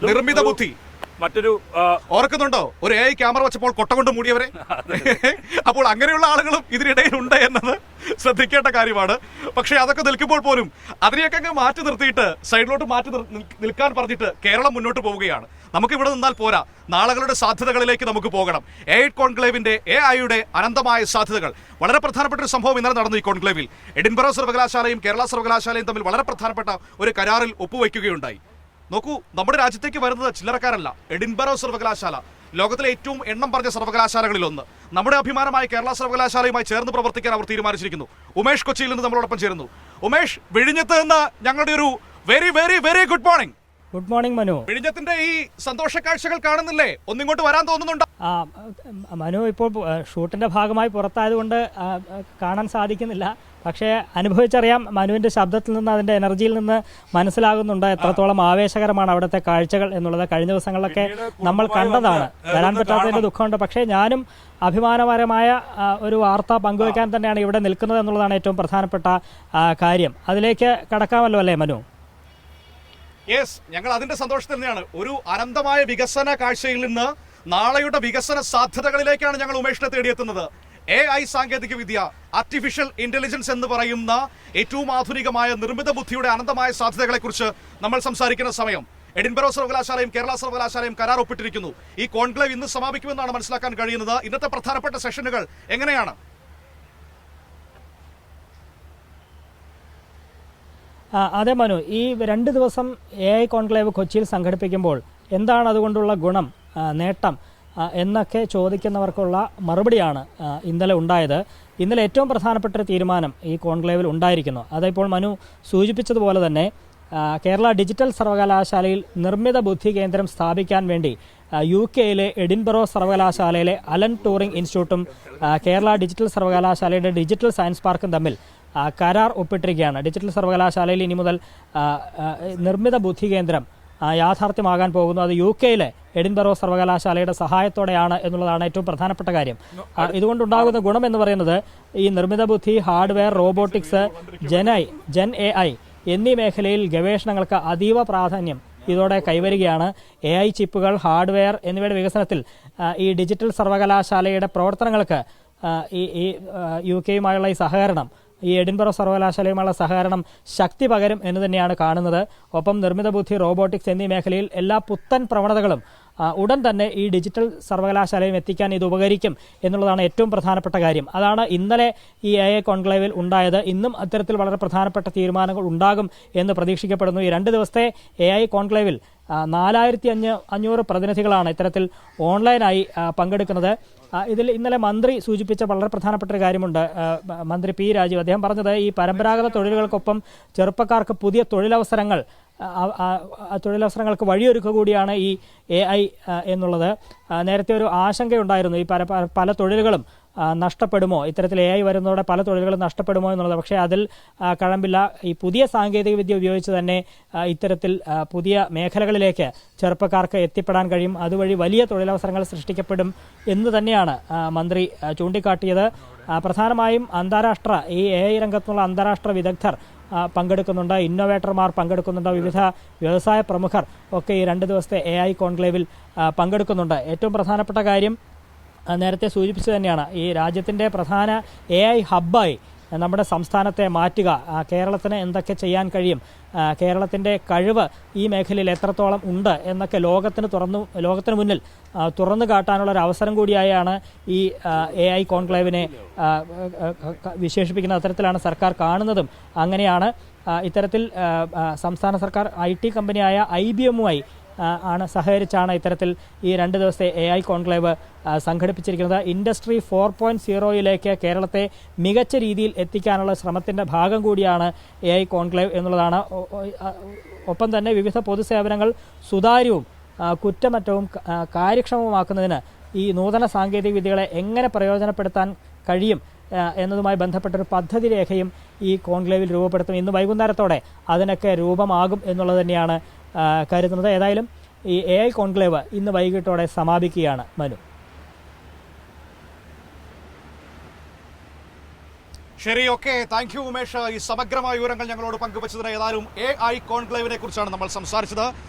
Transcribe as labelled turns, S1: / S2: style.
S1: നിർമ്മിത ബുദ്ധി
S2: മറ്റൊരു
S1: ഓർക്കുന്നുണ്ടോ ഒരു AI ക്യാമറ വെച്ചപ്പോൾ കൊട്ട കൊണ്ട് മൂടിയവരെ? അപ്പോൾ അങ്ങനെയുള്ള ആളുകളും ഇതിനിടയിൽ ഉണ്ട് എന്നത് ശ്രദ്ധിക്കേണ്ട കാര്യമാണ്. പക്ഷേ അതൊക്കെ നിൽക്കുമ്പോൾ പോലും അതിനെയൊക്കെ അങ്ങ് മാറ്റി നിർത്തിയിട്ട് സൈഡിലോട്ട് മാറ്റി നിൽക്കാൻ പറഞ്ഞിട്ട് കേരളം മുന്നോട്ട് പോവുകയാണ്. നമുക്ക് ഇവിടെ നിന്നാൽ പോരാ, നാളുകളുടെ സാധ്യതകളിലേക്ക് നമുക്ക് പോകണം. AI കോൺക്ലേവിന്റെ AI-യുടെ അനന്തമായ സാധ്യതകൾ. വളരെ പ്രധാനപ്പെട്ട ഒരു സംഭവം ഇന്നലെ നടന്നു ഈ കോൺക്ലേവിൽ. എഡിൻബറോ സർവകലാശാലയും കേരള സർവകലാശാലയും തമ്മിൽ വളരെ പ്രധാനപ്പെട്ട ഒരു കരാറിൽ ഒപ്പുവയ്ക്കുകയുണ്ടായി. നോക്കൂ, നമ്മുടെ രാജ്യത്തേക്ക് വരുന്നത് ചില്ലറക്കാരല്ല. എഡിൻബറോ സർവകലാശാല ലോകത്തിലെ ഏറ്റവും എണ്ണം പറഞ്ഞ സർവകലാശാലകളിൽ ഒന്ന്. നമ്മുടെ അഭിമാനമായ കേരള സർവകലാശാലയുമായി ചേർന്ന് പ്രവർത്തിക്കാൻ അവർ തീരുമാനിച്ചിരിക്കുന്നു. ഉമേഷ് കൊച്ചിയിൽ നിന്ന് നമ്മളോടൊപ്പം ചേരുന്നു. ഉമേഷ്, വിഴിഞ്ഞത്ത് നിന്ന് ഞങ്ങളുടെ ഒരു very very very good morning.
S3: Good morning Manu.
S1: വിഴിഞ്ഞത്തിന്റെ ഈ സന്തോഷ കാഴ്ചകൾ കാണുന്നില്ലേ? ഒന്നിങ്ങോട്ട് വരാൻ തോന്നുന്നുണ്ടോ?
S3: മനു ഇപ്പോൾ ഷൂട്ടിന്റെ ഭാഗമായി പുറത്തായതുകൊണ്ട് കാണാൻ സാധിക്കുന്നില്ല. പക്ഷേ അനുഭവിച്ചറിയാം, മനുവിന്റെ ശബ്ദത്തിൽ നിന്ന് അതിന്റെ എനർജിയിൽ നിന്ന് മനസ്സിലാകുന്നുണ്ട് എത്രത്തോളം ആവേശകരമാണ് അവിടുത്തെ കാഴ്ചകൾ എന്നുള്ളത്. കഴിഞ്ഞ ദിവസങ്ങളിലൊക്കെ നമ്മൾ കണ്ടതാണ്. വരാൻ പറ്റാത്തതിന്റെ ദുഃഖമുണ്ട്. പക്ഷേ ഞാനും അഭിമാനപരമായ ഒരു വാർത്ത പങ്കുവയ്ക്കാൻ തന്നെയാണ് ഇവിടെ നിൽക്കുന്നത് എന്നുള്ളതാണ് ഏറ്റവും പ്രധാനപ്പെട്ട കാര്യം. അതിലേക്ക് കടക്കാമല്ലോ അല്ലേ മനു?
S1: യെസ്, ഞങ്ങൾ അതിന്റെ സന്തോഷത്തിൽ തന്നെയാണ്. ഒരു അനന്തമായ വികസന കാഴ്ചയിൽ നിന്ന് നാളെയുടെ വികസന സാധ്യതകളിലേക്കാണ് ഞങ്ങൾ ഉമേഷിനെ തേടിയെത്തുന്നത്. AI സാങ്കേതിക വിദ്യ, ആർട്ടിഫിഷ്യൽ ഇന്റലിജൻസ് എന്ന് പറയുന്ന ഏറ്റവും ആധുനികമായ നിർമ്മിത ബുദ്ധിയുടെ അനന്തമായ സാധ്യതകളെക്കുറിച്ച് നമ്മൾ സംസാരിക്കുന്ന സമയം എഡിൻബറോ സർവകലാശാലയും കേരള സർവകലാശാലയും കരാർ ഒപ്പിട്ടിരിക്കുന്നു. ഈ കോൺക്ലേവ് ഇന്ന് സമാപിക്കുമെന്നാണ് മനസ്സിലാക്കാൻ കഴിയുന്നത്. ഇന്നത്തെ പ്രധാനപ്പെട്ട സെഷനുകൾ എങ്ങനെയാണ്?
S3: അതെ മനു, ഈ 2 ദിവസം AI കോൺക്ലേവ് കൊച്ചിയിൽ സംഘടിപ്പിക്കുമ്പോൾ എന്താണ് അതുകൊണ്ടുള്ള ഗുണം, നേട്ടം എന്നൊക്കെ ചോദിക്കുന്നവർക്കുള്ള മറുപടിയാണ് ഇന്നലെ ഉണ്ടായത്. ഇന്നലെ ഏറ്റവും പ്രധാനപ്പെട്ട ഒരു തീരുമാനം ഈ കോൺക്ലേവിൽ ഉണ്ടായിരിക്കുന്നു. അതിപ്പോൾ മനു സൂചിപ്പിച്ചതുപോലെ തന്നെ കേരള ഡിജിറ്റൽ സർവകലാശാലയിൽ നിർമ്മിത ബുദ്ധി കേന്ദ്രം സ്ഥാപിക്കാൻ വേണ്ടി UK-യിലെ എഡിൻബറോ സർവകലാശാലയിലെ അലൻ ടൂറിംഗ് ഇൻസ്റ്റിറ്റ്യൂട്ടും കേരള ഡിജിറ്റൽ സർവകലാശാലയുടെ ഡിജിറ്റൽ സയൻസ് പാർക്കും തമ്മിൽ കരാർ ഒപ്പിട്ടിരിക്കുകയാണ്. ഡിജിറ്റൽ സർവകലാശാലയിൽ ഇനി മുതൽ നിർമ്മിത ബുദ്ധി കേന്ദ്രം യാഥാർത്ഥ്യമാകാൻ പോകുന്നു. അത് UK-യിലെ എഡിൻബറോ സർവകലാശാലയുടെ സഹായത്തോടെയാണ് എന്നുള്ളതാണ് ഏറ്റവും പ്രധാനപ്പെട്ട കാര്യം. ഇതുകൊണ്ടുണ്ടാകുന്ന ഗുണം എന്ന് പറയുന്നത് ഈ നിർമ്മിത ബുദ്ധി, ഹാർഡ്വെയർ, റോബോട്ടിക്സ്, ജെൻ AI എന്നീ മേഖലയിൽ ഗവേഷണങ്ങൾക്ക് അതീവ പ്രാധാന്യം ഇതോടെ കൈവരികയാണ്. AI ചിപ്പുകൾ, ഹാർഡ്വെയർ എന്നിവയുടെ വികസനത്തിൽ ഈ ഡിജിറ്റൽ സർവകലാശാലയുടെ പ്രവർത്തനങ്ങൾക്ക് ഈ UK-യുമായുള്ള ഈ സഹകരണം, ഈ എഡിൻബറോ സർവകലാശാലയുമായുള്ള സഹകരണം ശക്തി പകരും എന്ന് തന്നെയാണ് കാണുന്നത്. ഒപ്പം നിർമ്മിത ബുദ്ധി, റോബോട്ടിക്സ് എന്നീ മേഖലയിൽ എല്ലാ പുത്തൻ പ്രവണതകളും ഉടൻ തന്നെ ഈ ഡിജിറ്റൽ സർവകലാശാലയും എത്തിക്കാൻ ഇത് ഉപകരിക്കും എന്നുള്ളതാണ് ഏറ്റവും പ്രധാനപ്പെട്ട കാര്യം. അതാണ് ഇന്നലെ ഈ AI കോൺക്ലേവിൽ ഉണ്ടായത്. ഇന്നും അത്തരത്തിൽ വളരെ പ്രധാനപ്പെട്ട തീരുമാനങ്ങൾ ഉണ്ടാകും എന്ന് പ്രതീക്ഷിക്കപ്പെടുന്നു. ഈ 2 ദിവസത്തെ AI കോൺക്ലേവിൽ 4500 പ്രതിനിധികളാണ് ഇത്തരത്തിൽ ഓൺലൈനായി പങ്കെടുക്കുന്നത്. ഇതിൽ ഇന്നലെ മന്ത്രി സൂചിപ്പിച്ച വളരെ പ്രധാനപ്പെട്ട ഒരു കാര്യമുണ്ട്. മന്ത്രി P. രാജീവ് അദ്ദേഹം പറഞ്ഞത് ഈ പരമ്പരാഗത തൊഴിലുകൾക്കൊപ്പം ചെറുപ്പക്കാർക്ക് പുതിയ തൊഴിലവസരങ്ങൾക്ക് വഴിയൊരുക്കുക കൂടിയാണ് ഈ AI എന്നുള്ളത്. നേരത്തെ ഒരു ആശങ്കയുണ്ടായിരുന്നു, ഈ പല തൊഴിലുകളും നഷ്ടപ്പെടുമോ, ഇത്തരത്തിൽ AI വരുന്നതോടെ പല തൊഴിലുകളും നഷ്ടപ്പെടുമോ എന്നുള്ളത്. പക്ഷേ അതിൽ കഴമ്പില്ല. ഈ പുതിയ സാങ്കേതിക വിദ്യ ഉപയോഗിച്ച് തന്നെ ഇത്തരത്തിൽ പുതിയ മേഖലകളിലേക്ക് ചെറുപ്പക്കാർക്ക് എത്തിപ്പെടാൻ കഴിയും. അതുവഴി വലിയ തൊഴിലവസരങ്ങൾ സൃഷ്ടിക്കപ്പെടും എന്ന് തന്നെയാണ് മന്ത്രി ചൂണ്ടിക്കാട്ടിയത്. പ്രധാനമായും അന്താരാഷ്ട്ര ഈ AI രംഗത്തുള്ള അന്താരാഷ്ട്ര വിദഗ്ധർ പങ്കെടുക്കുന്നുണ്ട്, ഇന്നോവേറ്റർമാർ പങ്കെടുക്കുന്നുണ്ട്, വിവിധ വ്യവസായ പ്രമുഖർ ഒക്കെ ഈ 2 ദിവസത്തെ AI കോൺക്ലേവിൽ പങ്കെടുക്കുന്നുണ്ട്. ഏറ്റവും പ്രധാനപ്പെട്ട കാര്യം നേരത്തെ സൂചിപ്പിച്ചു തന്നെയാണ്, ഈ രാജ്യത്തിൻ്റെ പ്രധാന AI ഹബ്ബായി നമ്മുടെ സംസ്ഥാനത്തെ മാറ്റുക. കേരളത്തിന് എന്തൊക്കെ ചെയ്യാൻ കഴിയും, കേരളത്തിൻ്റെ കഴിവ് ഈ മേഖലയിൽ എത്രത്തോളം ഉണ്ട് എന്നൊക്കെ ലോകത്തിന് മുന്നിൽ തുറന്നു കാട്ടാനുള്ള ഒരു അവസരം കൂടിയായാണ് ഈ AI കോൺക്ലേവിനെ വിശേഷിപ്പിക്കുന്നത്. അത്തരത്തിലാണ് സർക്കാർ കാണുന്നതും. അങ്ങനെയാണ് ഇത്തരത്തിൽ സംസ്ഥാന സർക്കാർ IT കമ്പനിയായ IBM-മായി സഹകരിച്ചാണ് ഇത്തരത്തിൽ ഈ 2 ദിവസത്തെ AI കോൺക്ലേവ് സംഘടിപ്പിച്ചിരിക്കുന്നത്. ഇൻഡസ്ട്രി 4.0-യിലേക്ക് കേരളത്തെ മികച്ച രീതിയിൽ എത്തിക്കാനുള്ള ശ്രമത്തിൻ്റെ ഭാഗം കൂടിയാണ് AI കോൺക്ലേവ് എന്നുള്ളതാണ്. ഒപ്പം തന്നെ വിവിധ പൊതുസേവനങ്ങൾ സുതാര്യവും കുറ്റമറ്റവും കാര്യക്ഷമമാക്കുന്നതിന് ഈ നൂതന സാങ്കേതിക വിദ്യകളെ എങ്ങനെ പ്രയോജനപ്പെടുത്താൻ കഴിയും എന്നതുമായി ബന്ധപ്പെട്ടൊരു പദ്ധതി രേഖയും ഈ കോൺക്ലേവിൽ രൂപപ്പെടുത്തും. ഇന്ന് വൈകുന്നേരത്തോടെ അതിനൊക്കെ രൂപമാകും എന്നുള്ളത് തന്നെയാണ് കരുതുന്നത്. ഏതായാലും ഈ AI കോൺക്ലേവ് ഇന്ന് വൈകിട്ടോടെ സമാപിക്കുകയാണ് മനു.
S1: ശരി, ഓക്കെ, താങ്ക് യു ഉമേഷ്. ഈ സമഗ്രമായ വിവരങ്ങൾ ഞങ്ങളോട് പങ്കുവച്ചതിന്. ഏതായാലും AI കോൺക്ലേവിനെ കുറിച്ചാണ് നമ്മൾ സംസാരിച്ചത്.